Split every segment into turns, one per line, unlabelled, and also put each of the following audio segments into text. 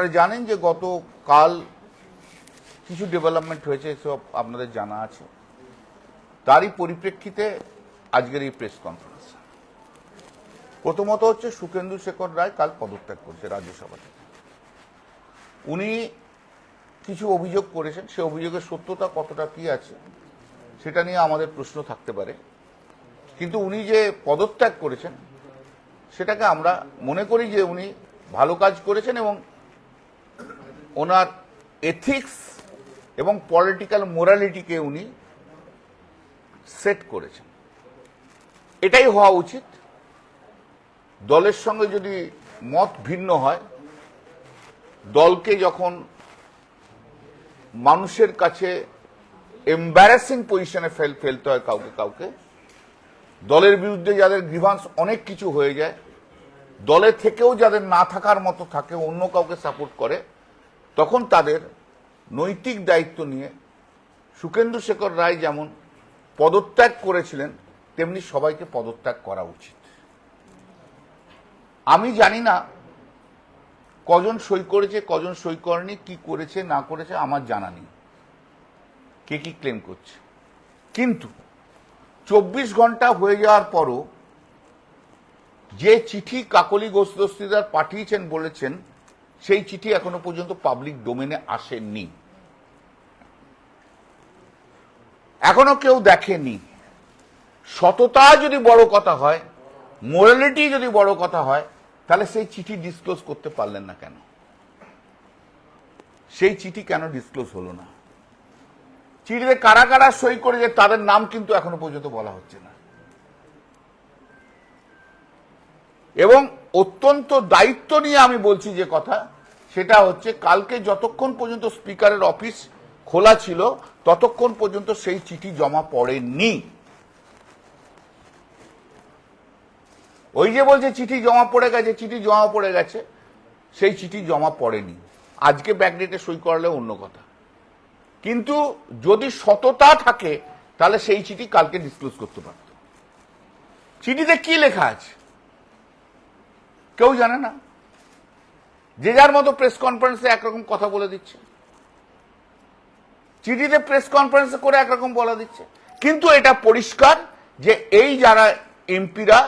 আপনারা জানেন যে গতকাল কিছু ডেভেলপমেন্ট হয়েছে, সব আপনাদের জানা আছে। তারই পরিপ্রেক্ষিতে আজকের এই প্রেস কনফারেন্স। প্রথমত হচ্ছে সুখেন্দু শেখর রায় কাল পদত্যাগ করেছে রাজ্যসভা থেকে। উনি কিছু অভিযোগ করেছেন, সে অভিযোগের সত্যতা কতটা কি আছে সেটা নিয়ে আমাদের প্রশ্ন থাকতে পারে, কিন্তু উনি যে পদত্যাগ করেছেন সেটাকে আমরা মনে করি যে উনি ভালো কাজ করেছেন এবং ওনার এথিক্স এবং পলিটিক্যাল মোরালিটিকে উনি সেট করেছেন। এটাই হওয়া উচিত। দলের সঙ্গে যদি মত ভিন্ন হয়, দলকে যখন মানুষের কাছে এম্বারাসিং পজিশনে ফেলতে হয় কাউকে, দলের বিরুদ্ধে যাদের গ্রিভান্স অনেক কিছু হয়ে যায়, দলে থেকেও যাদের না থাকার মতো থাকে, অন্য কাউকে সাপোর্ট করে, তখন তাদের নৈতিক দায়িত্ব নিয়ে সুখেন্দু শেখর রায় যেমন পদত্যাগ করেছিলেন তেমনি সবাইকে পদত্যাগ করা উচিত। আমি জানি না কজন সই করেছে, কজন সই করেনি, কি করেছে না করেছে আমার জানা নেই, কে কি ক্লেম করছে। কিন্তু 24 ঘন্টা হয়ে যাওয়ার পরও যে চিঠি কাকলি ঘোষ দস্তিদার পাঠিয়েছেন বলেছেন, সেই চিঠি এখনো পর্যন্ত পাবলিক ডোমেনে আসেনি, এখনো কেউ দেখেনি। সততা যদি বড় কথা হয়, মোরালিটি যদি বড় কথা হয়, তাহলে সেই চিঠি ডিসক্লোজ করতে পারলেন না কেন? সেই চিঠি কেন ডিসক্লোজ হলো না? চিঠিতে কারা কারা সই করেছে তাদের নাম কিন্তু এখনো পর্যন্ত বলা হচ্ছে না। এবং অত্যন্ত দায়িত্ব নিয়ে আমি বলছি যে কথা, সেটা হচ্ছে কালকে যতক্ষণ পর্যন্ত স্পিকারের অফিস খোলা ছিল ততক্ষণ পর্যন্ত সেই চিঠি জমা পড়েনি। ওই যে বলছে চিঠি জমা পড়ে গেছে, চিঠি জমা পড়ে গেছে, সেই চিঠি জমা পড়েনি। আজকে ব্যাকডেটে সই করালে অন্য কথা, কিন্তু যদি সততা থাকে তাহলে সেই চিঠি কালকে ডিসক্লোজ করতে পারত। চিঠিতে কি লেখা আছে কেউ জানে না, যে যার মতো প্রেস কনফারেন্সে একরকম কথা বলে দিচ্ছে, চিঠিতে প্রেস কনফারেন্স করে একরকম বলা দিচ্ছে। কিন্তু এটা পরিষ্কার যে এই যারা এমপিরা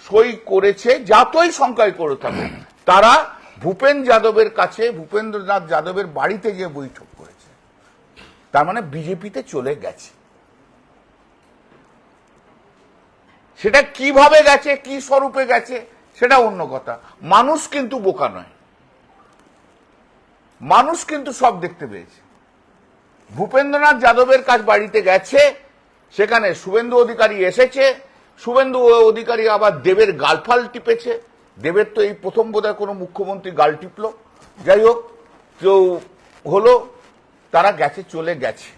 সই করেছে, যতই সংখ্যায় করে থাকে, তারা ভূপেন যাদবের কাছে, ভূপেন্দ্রনাথ যাদবের বাড়িতে গিয়ে বৈঠক করেছে, তার মানে বিজেপিতে চলে গেছে। সেটা কিভাবে গেছে, কি স্বরূপে গেছে সেটা অন্য কথা। মানুষ কিন্তু বোকা নয়, মানুষ কিন্তু সব দেখতে পেয়েছে। ভূপেন্দ্রনাথ যাদবের কাছ বাড়িতে গেছে, সেখানে শুভেন্দু অধিকারী এসেছে, শুভেন্দু অধিকারী আবার দেবের গালফাল টিপেছে। দেবের তো এই প্রথম বোধহয় কোনো মুখ্যমন্ত্রী গাল টিপল। যাই হোক, কেউ হলো, তারা গেছে, চলে গেছে।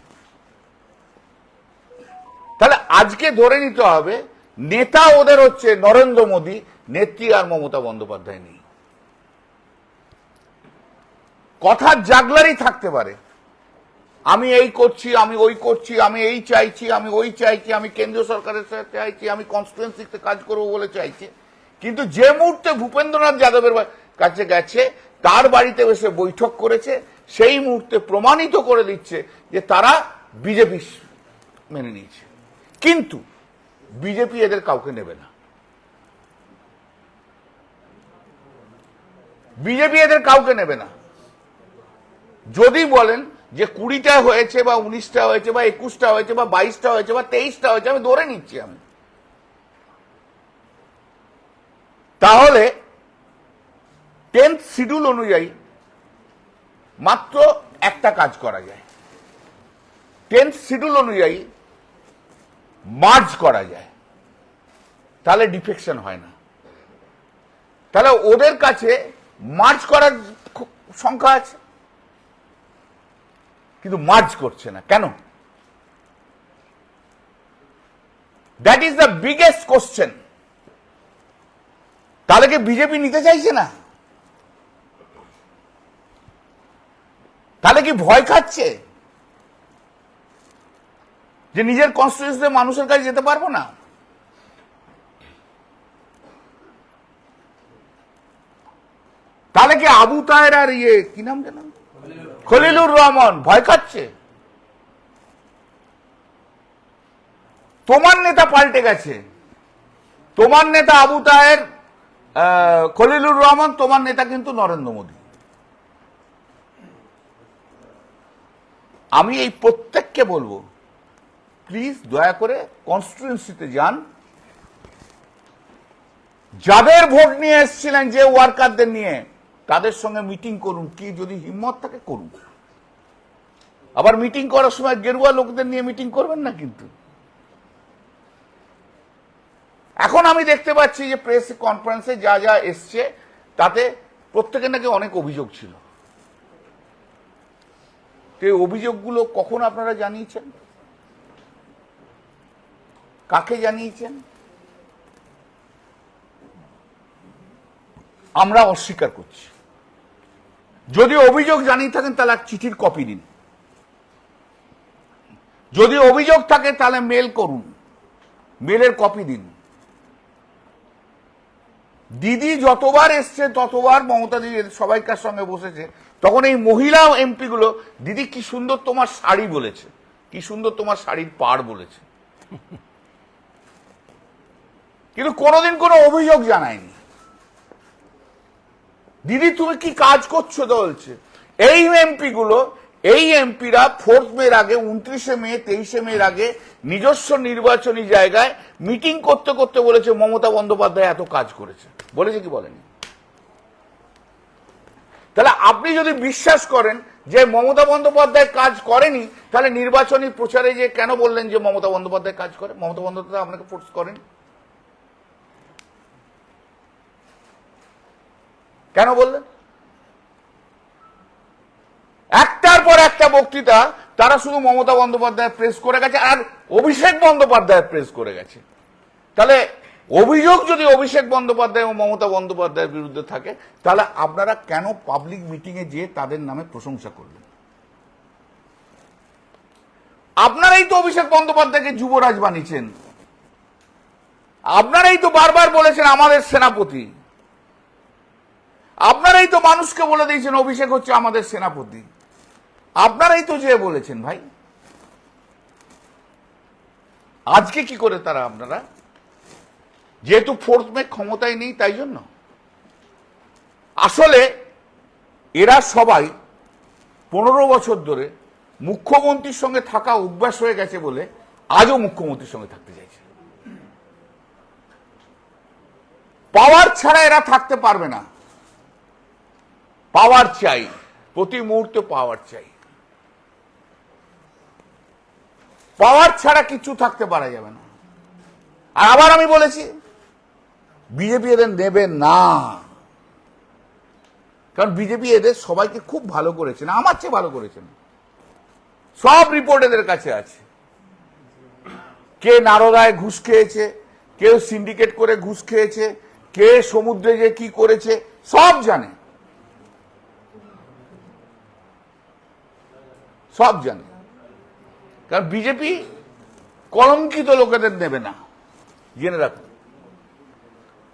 তাহলে আজকে ধরে নিতে হবে নেতা ওদের হচ্ছে নরেন্দ্র মোদী, নেত্রী আর মমতা বন্দ্যোপাধ্যায় নেই। কথার জাগলারই থাকতে পারে, আমি এই করছি, আমি ওই করছি, আমি এই চাইছি, আমি ওই চাইছি, আমি কেন্দ্রীয় সরকারের সাথে চাইছি, আমি কনস্টিটুয়েন্সিতে কাজ করবো বলে চাইছি। কিন্তু যে মুহূর্তে ভূপেন্দ্রনাথ যাদবের কাছে গেছে, তার বাড়িতে বসে বৈঠক করেছে, সেই মুহূর্তে প্রমাণিত করে দিচ্ছে যে তারা বিজেপি মেনে নিয়েছে। কিন্তু বিজেপি এদের কাউকে নেবে না, বিজেপি এদের কাউকে নেবে না। যদি বলেন যে 20টা হয়েছে বা 19টা হয়েছে বা 21টা হয়েছে বা 22টা হয়েছে বা 23টা হয়েছে, আমি ধরে নিচ্ছি, আমি তাহলে 10th শিডিউল অনুযায়ী মাত্র একটা কাজ করা যায়। 10th শিডিউল অনুযায়ী মার্জ করা যায়, তাহলে ডিফেকশন হয় না। তাহলে ওদের কাছে মার্জ করার সংখ্যা আছে, কিন্তু মার্জ করছে না কেন? That is the biggest question. তাহলে কি বিজেপি নিতে চাইছে না? তাহলে কি ভয় খাচ্ছে যে নিজের কনস্টিটিউয়েন্সিতে মানুষের কাছে যেতে পারবো না? তাহলে কি আবু তাহের আর কি নাম যেন খলিলুর রহমান ভয় খাচ্ছে? তোমার নেতা পাল্টে গেছে, তোমার নেতা আবু তাহের, খলিলুর রহমান, তোমার নেতা কিন্তু নরেন্দ্র মোদী। আমি এই প্রত্যেককে বলবো, প্লিজ দয়া করে কনস্টিটিউয়েন্সিতে যান, যাদের ভোট নিয়ে এসেছিলেন, যে ওয়ার্কারদের নিয়ে, তাদের সঙ্গে মিটিং করুন, কি যদি হিম্মত থাকে করুন। আবার মিটিং করার সময় গেরুয়া লোকদের নিয়ে মিটিং করবেন না কিন্তু। এখন আমি দেখতে পাচ্ছি যে প্রেস কনফারেন্সে যা যা এসছে তাতে প্রত্যেকের নাকি অনেক অভিযোগ ছিল। এই অভিযোগগুলো কখন আপনারা জানিয়েছেন? কাকে জানিয়েছেন? আমরা অস্বীকার করছি। যদি অভিযোগ জানিয়ে থাকেন তাহলে এক চিঠির কপি দিন, যদি অভিযোগ থাকে তাহলে মেল করুন, মেলের কপি দিন। দিদি যতবার এসছে ততবার মমতা দিদি সবাইকার সঙ্গে বসেছে, তখন এই মহিলা এমপি গুলো দিদি কি সুন্দর তোমার শাড়ি বলেছে, কি সুন্দর তোমার শাড়ির পাড় বলেছে, কিন্তু কোনোদিন কোনো অভিযোগ জানায়নি। দিদি তুমি কি কাজ করছো বলছে। এই এমপি গুলো, এই এমপিরা 4 মের আগে, 29শে মে, 23শে মের আগে নিজস্ব নির্বাচনী জায়গায় মিটিং করতে করতে বলেছে মমতা বন্দ্যোপাধ্যায় এত কাজ করেছে। বলেছে কি বলেনি? তাহলে আপনি যদি বিশ্বাস করেন যে মমতা বন্দ্যোপাধ্যায় কাজ করেনি, তাহলে নির্বাচনী প্রচারে যে কেন বললেন যে মমতা বন্দ্যোপাধ্যায় কাজ করে? মমতা বন্দ্যোপাধ্যায় আপনাকে ফোর্স করেন, কেন বললেন? একটার পর একটা বক্তৃতা তারা শুধু মমতা বন্দ্যোপাধ্যায় প্রেস করে গেছে, আর অভিষেক বন্দ্যোপাধ্যায় প্রেস করে গেছে। তাহলে অভিযোগ যদি অভিষেক বন্দ্যোপাধ্যায় এবং মমতা বন্দ্যোপাধ্যায়ের বিরুদ্ধে থাকে, তাহলে আপনারা কেন পাবলিক মিটিং এ যেয়ে তাদের নামে প্রশংসা করবেন? আপনারাই তো অভিষেক বন্দ্যোপাধ্যায়কে যুবরাজ বানিয়েছেন, আপনারাই তো বারবার বলেছেন আমাদের সেনাপতি, আপনারাই তো মানুষকে বলে দিয়েছেন অভিষেক হচ্ছে আমাদের সেনাপতি, আপনারাই তো যে বলেছেন ভাই। আজকে কি করে তারা, আপনারা যেহেতু 4 মে ক্ষমতায় নেই তাই জন্য? আসলে এরা সবাই 15 বছর ধরে মুখ্যমন্ত্রীর সঙ্গে থাকা অভ্যাস হয়ে গেছে বলে আজও মুখ্যমন্ত্রীর সঙ্গে থাকতে চাইছে। পাওয়ার ছাড়া এরা থাকতে পারবে না, পাওয়ার চাই, প্রতি মুহূর্তে পাওয়ার চাই, পাওয়ার ছাড়া কিছু থাকতে পারা যাবে না। আর আবার আমি বলেছি বিজেপি এদের নেবে না, কারণ বিজেপি এদের সবাইকে খুব ভালো করেছেন, আমার চেয়ে ভালো করেছেন। সব রিপোর্ট এদের কাছে আছে, কে নারদায় ঘুষ খেয়েছে, কেউ সিন্ডিকেট করে ঘুষ খেয়েছে, কে সমুদ্রে যে কি করেছে সব জানে, সব জানে। কারণ বিজেপি কলঙ্কিত লোকেদের নেবে না, জেনে রাখুন।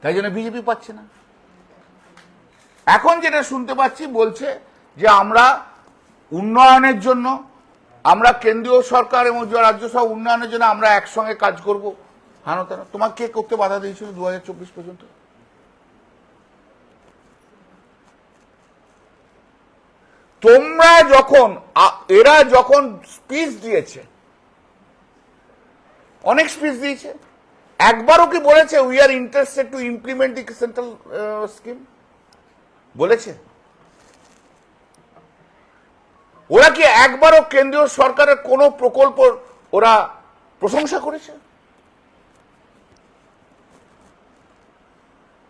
তাই জন্য বিজেপি পাচ্ছে না। এখন যেটা শুনতে পাচ্ছি বলছে যে আমরা উন্নয়নের জন্য, আমরা কেন্দ্রীয় সরকার এবং রাজ্য সরকার উন্নয়নের জন্য আমরা একসঙ্গে কাজ করব। হ্যাঁ, তোমার কে করতে বাধা দিয়েছিল 2024 পর্যন্ত? তোমরা যখন, এরা যখন স্পিচ দিয়েছে, অনেক স্পিচ দিয়েছে, একবারও কি বলেছে we are interested to implement the central scheme? বলেছে? ওরা কি একবারও কেন্দ্রীয় সরকারের কোন প্রকল্প ওরা প্রশংসা করেছে?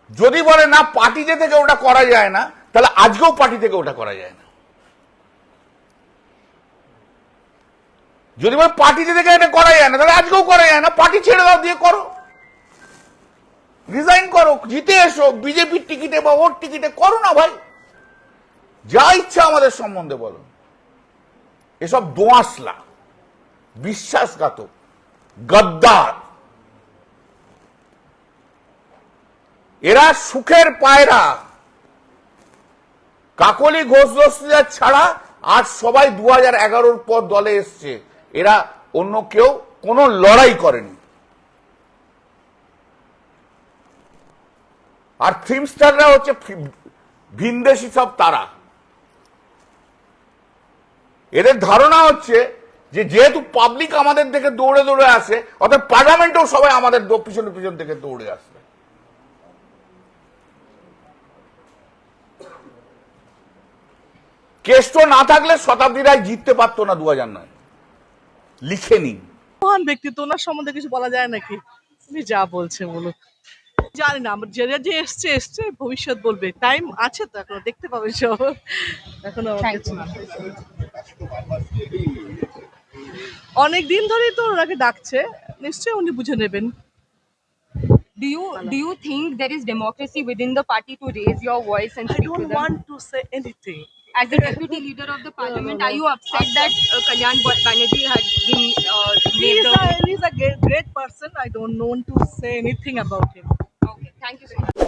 যদি বলে না পার্টিতে থেকে ওটা করা যায় না, তাহলে আজকেও পার্টি থেকে ওটা করা যায় না। যদি বলে পার্টিতে থেকে এটা করা যায় না, তাহলে আজকেও করা যায় না। পার্টি ছেড়ে দাও, দিয়ে করো, রিজাইন করো, জিতে এসো, বিজেপির টিকিটে বা ওর টিকিটে করো না ভাই, যা ইচ্ছা আমাদের সম্বন্ধে বলো। এসব দোঁয়াশলা, বিশ্বাসঘাতক, গদ্দার, এরা সুখের পায়রা, কাকলি ঘোষ দস্তিদার ছাড়া আর সবাই 2011-র পর দলে এসছে, এরা অন্য কেউ কোনো লড়াই করেনি। আর থিম স্টাররা হচ্ছে ভিনদেশি সব তারা। এদের ধারণা হচ্ছে যে যেহেতু পাবলিক আমাদের দিকে দৌড়ে দৌড়ে আসে, অর্থাৎ পার্লামেন্টেও সবাই আমাদের পিছনে পিছন থেকে দৌড়ে আসবে। কেষ্ট না থাকলে শতাব্দী রায় জিততে পারতো না 2009। লিখে নিন।
মহান ব্যক্তিত্ব, ওনার সম্বন্ধে কিছু বলা যায় নাকি? উনি যা বলছে বলুক, জানি না। আমার যে যে এসছে এসছে, ভবিষ্যৎ বলবে। টাইম আছে তো, এখনো দেখতে পাবে সব। এখনো অনেক দিন ধরেই তো ওনাকে ডাকছে, নিশ্চয়ই উনি বুঝে নেবেন।
Do you think there is democracy within the party to raise your voice and
I
speak to
don't
them?
want to say anything.
As the deputy leader of the parliament,
no.
are you upset that Kalyan Banerjee had been made the...
He's a great person. I don't want to say anything about him.
Okay, thank you so much.